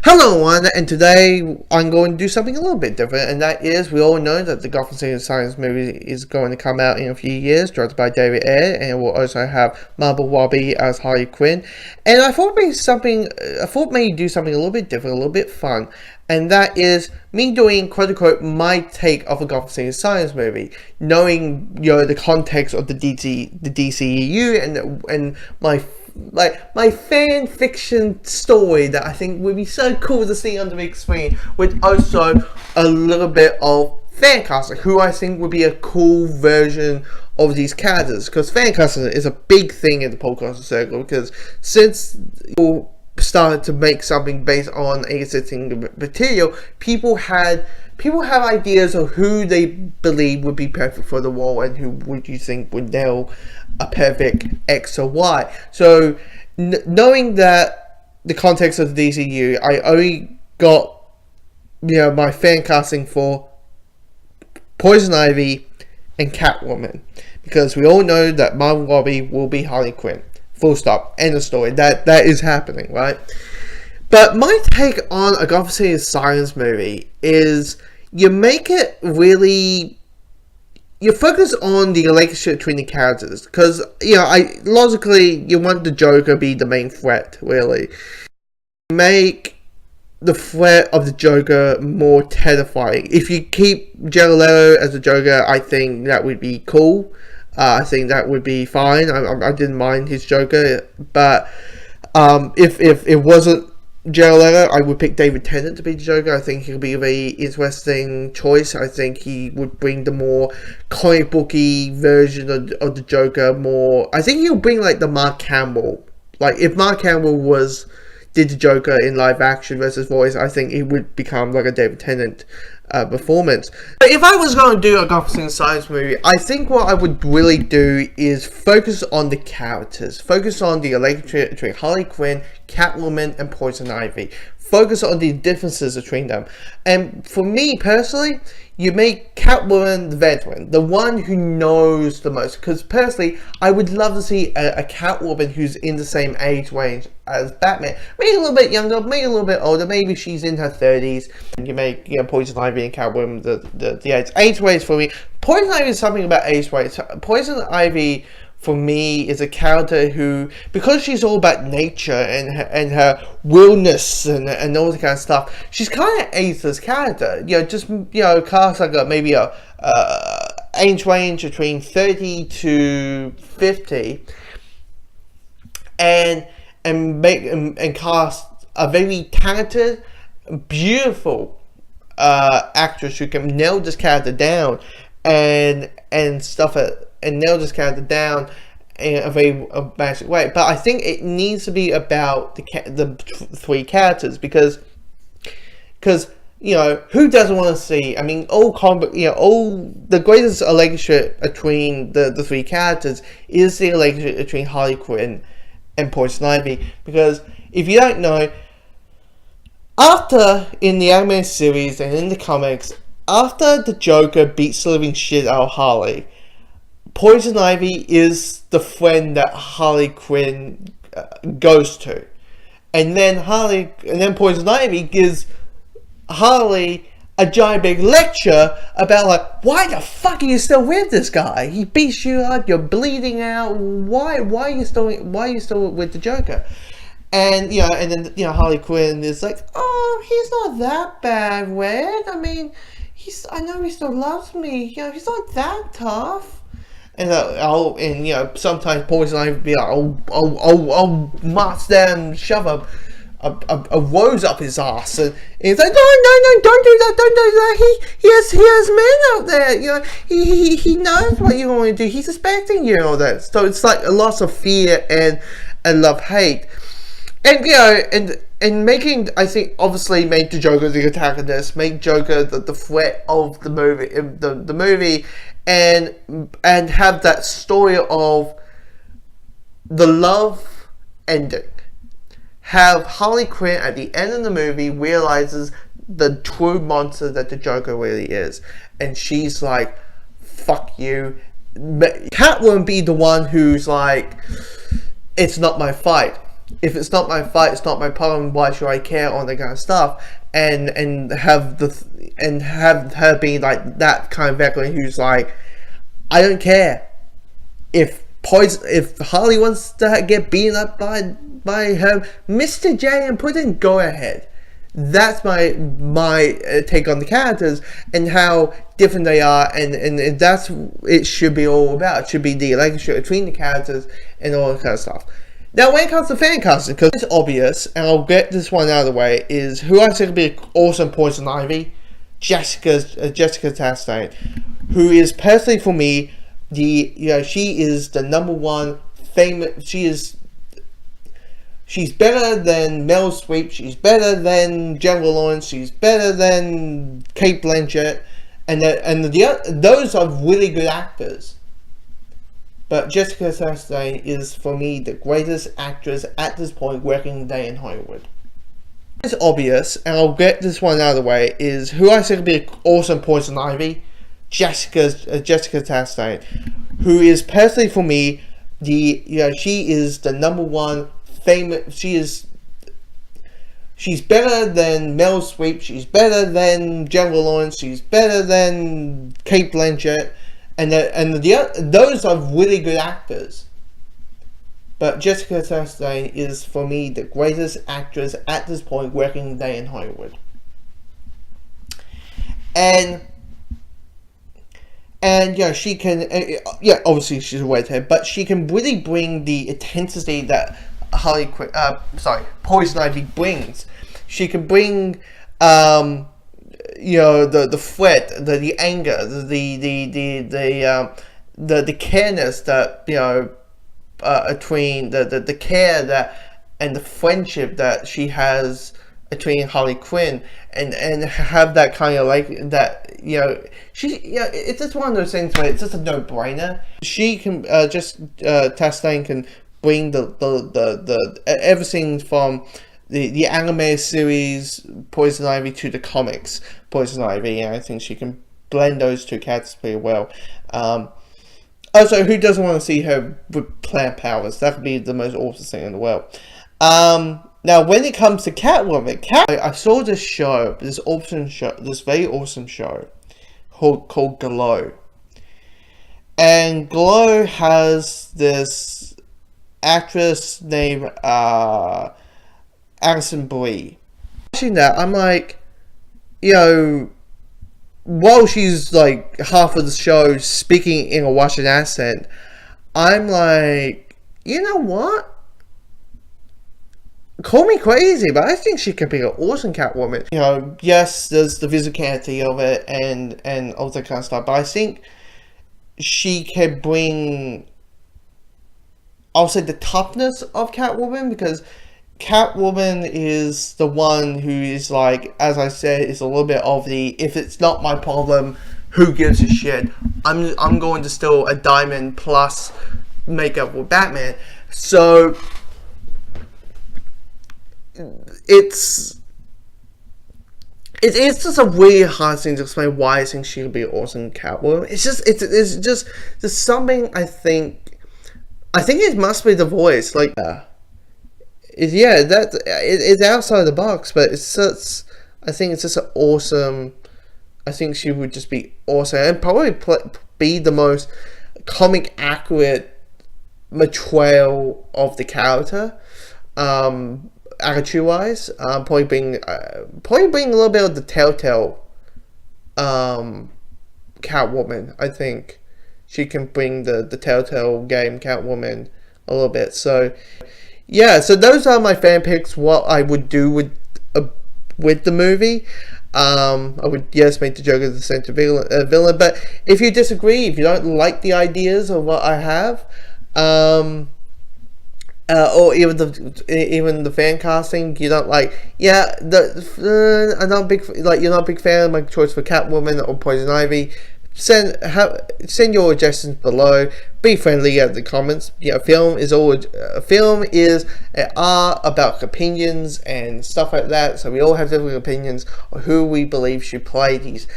Hello everyone, and today I'm going to do something a little bit different, and that is, we all know that the Gotham City Sirens movie is going to come out in a few years, directed by David Ayer, and we'll also have Margot Robbie as Harley Quinn. And I thought maybe do something a little bit different, a little bit fun, and that is me doing quote unquote my take of a Gotham City Sirens movie, knowing the context of the DCEU and my fan fiction story that I think would be so cool to see on the big screen, with also a little bit of fan casting, who I think would be a cool version of these characters, because fan casting is a big thing in the pop culture circle, because since people started to make something based on existing material, people have ideas of who they believe would be perfect for the role and who would you think would nail a perfect X or Y. So knowing that the context of the DCU, I only got my fan casting for Poison Ivy and Catwoman, because we all know that Margot Robbie will be Harley Quinn. Full stop. End of story. That is happening, right? But my take on a Gotham City Sirens movie is you make it really, you focus on the relationship between the characters, because logically you want the Joker be the main threat. Really, make the threat of the Joker more terrifying. If you keep Jared Leto as the Joker, I think that would be cool. I think that would be fine. I didn't mind his Joker, but if it wasn't Jared Leto, I would pick David Tennant to be the Joker. I think he would be a very interesting choice. I think he would bring the more comic booky version of the Joker more. I think he'll bring like the Mark Hamill. Like if Mark Hamill did the Joker in live action versus voice, I think it would become like a David Tennant performance. But if I was going to do a Gotham City Sirens movie, I think what I would really do is focus on the characters, focus on the relationship between Harley Quinn, Catwoman, and Poison Ivy. Focus on the differences between them. And for me personally, you make Catwoman the veteran, the one who knows the most. Because personally, I would love to see a Catwoman who's in the same age range as Batman. Maybe a little bit younger, maybe a little bit older. Maybe she's in her 30s. And you make Poison Ivy and Catwoman the age range for me. Poison Ivy is something about age range. Poison Ivy, for me, is a character who, because she's all about nature and her willness and all that kind of stuff, she's kind of ageless character. Cast like maybe a age range between 30 to 50, and cast a very talented, beautiful actress who can nail this character down and nail this character down in a very magic way. But I think it needs to be about the three characters, because who doesn't want to see? I mean, all the greatest relationship between the three characters is the relationship between Harley Quinn and Poison Ivy. Because if you don't know, in the anime series and in the comics, after the Joker beats the living shit out of Harley, Poison Ivy is the friend that Harley Quinn goes to, and then Poison Ivy gives Harley a giant big lecture about like, why the fuck are you still with this guy? He beats you up, you're bleeding out. Why are you still with the Joker? And then Harley Quinn is like, oh, he's not that bad, Red. I mean, I know he still loves me. He's not that tough. And sometimes Poison Ivy be like, I'll march down and shove a rose up his ass, and he's like, no, don't do that. He has men out there. He knows what you want to do. He's expecting you and all that. So it's like a lot of fear and love hate, and making, I think, obviously make the Joker the antagonist, make Joker the threat of the movie, the movie, and have that story of the love ending. Have Harley Quinn at the end of the movie realizes the true monster that the Joker really is, and she's like, fuck you. Cat won't be the one who's like, it's not my fight. if it's not my fight, it's not my problem. Why should I care? All that kind of stuff, and have her be like that kind of veteran who's like, I don't care if Harley wants to get beaten up by her Mr. J and Puddin, go ahead. That's my take on the characters and how different they are, and that's it should be all about. It should be the relationship between the characters and all that kind of stuff. Now, when it comes to fan casting, because it's obvious, and I'll get this one out of the way, is who I think would be an awesome Poison Ivy, Jessica Chastain, who is personally for me she is the number one famous. She's better than Meryl Streep. She's better than Jennifer Lawrence. She's better than Kate Blanchett, and those are really good actors. But Jessica Chastain is, for me, the greatest actress at this point working today in Hollywood. It's obvious, and I'll get this one out of the way, is who I think would be an awesome Poison Ivy, Jessica Chastain, who is personally for me she is the number one famous. She's better than Meryl Streep. She's better than Jennifer Lawrence. She's better than Kate Blanchett, and those are really good actors. But Jessica Chastain is, for me, the greatest actress at this point working today in Hollywood. And she can, obviously she's a redhead, but she can really bring the intensity that Poison Ivy brings. She can bring, the threat, the anger, the careness that, between the care that, and the friendship that she has between Harley Quinn, and have that kind of it's just one of those things where it's just a no-brainer. She can Chastain can bring the everything from the anime series Poison Ivy to the comics Poison Ivy, and I think she can blend those two characters pretty well. Also, who doesn't want to see her with plant powers? That could be the most awesome thing in the world. Now, when it comes to Catwoman, I saw this show, this very awesome show called Glow. And Glow has this actress named Alison Brie. Watching that, I'm like, while she's like half of the show speaking in a Russian accent, I'm like, you know what? Call me crazy, but I think she could be an awesome Catwoman. Yes, there's the physicality of it and all that kind of stuff, but I think she can bring, I'll say, the toughness of Catwoman, because Catwoman is the one who is like, as I said, is a little bit of the, if it's not my problem, who gives a shit? I'm going to steal a diamond plus make up with Batman. So it's just a really hard thing to explain why I think she would be an awesome Catwoman. It's just there's something I think it must be the voice. Like, it's outside the box, but I think it's just an awesome. I think she would just be awesome and probably be the most comic accurate portrayal of the character. Attitude wise, probably bring a little bit of the Telltale Catwoman. I think she can bring the Telltale game Catwoman a little bit. So yeah, so those are my fan picks. What I would do with the movie. I would make the Joker the center villain. But if you disagree, if you don't like the ideas of what I have, or even the fan casting, you don't like. I'm not big. You're not a big fan of my choice for Catwoman or Poison Ivy. Send your suggestions below. Be friendly at the comments. Film is an art about opinions and stuff like that. So we all have different opinions on who we believe should play these.